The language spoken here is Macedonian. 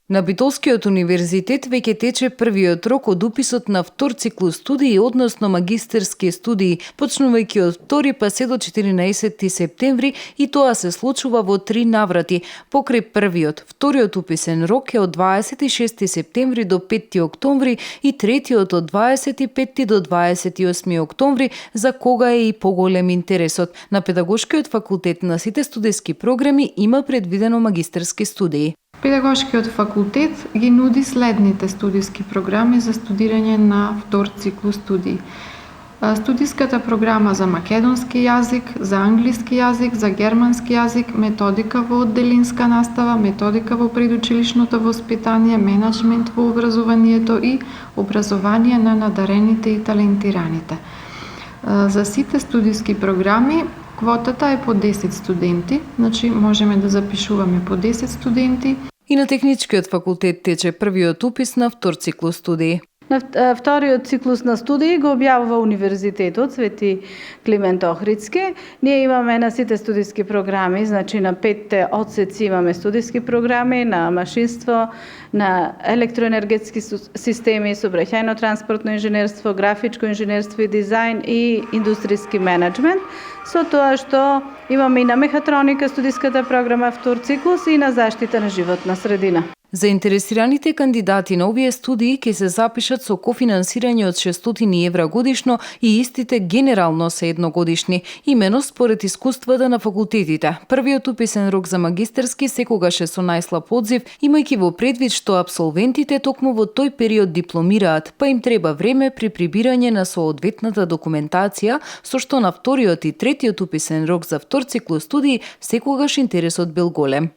На Битолскиот универзитет веќе тече првиот рок од уписот на втор циклус студии, односно магистерски студии, почнувајќи од 2 па се до 14 септември, и тоа се случува во 3 наврати. Покрај првиот, вториот уписен рок е од 26 септември до 5 октомври и третиот од 25 до 28 октомври, за кога е и поголем интересот. На Педагошкиот факултет на сите студиски програми има предвидено магистерски студии. Педагошкиот факултет ги нуди следните студиски програми за студирање на втор циклус студии. Студиската програма за македонски јазик, за англиски јазик, за германски јазик, методика во одделинска настава, методика во предучилишното воспитание, менаџмент во образованието и образование на надарените и талентираните. За сите студиски програми квотата е по 10 студенти, значи можеме да запишуваме по 10 студенти. И на Техничкиот факултет тече првиот упис на втор циклус студии. На вториот циклус на студии го објавува Универзитетот Свети Климент Охридски. Ние имаме на сите студиски програми, значи на 5 одсеци имаме студиски програми, на машинство, на електроенергетски системи, сообраќајно-транспортно инженерство, графичко инженерство и дизајн и индустријски менеджмент. Со тоа што имаме и на мехатроника студиската програма втор циклус и на заштита на животна средина. Заинтересираните кандидати на овие студии ќе се запишат со кофинансирање од 600 евра годишно и истите генерално се едногодишни, имено според искуствата на факултетите. Првиот уписен рок за магистерски секогаш е со најслаб одзив, имајќи во предвид што апсолвентите токму во тој период дипломираат, па им треба време при прибирање на соодветната документација, со што на вториот и третиот уписен рок за втор циклус студии секогаш интересот бил голем.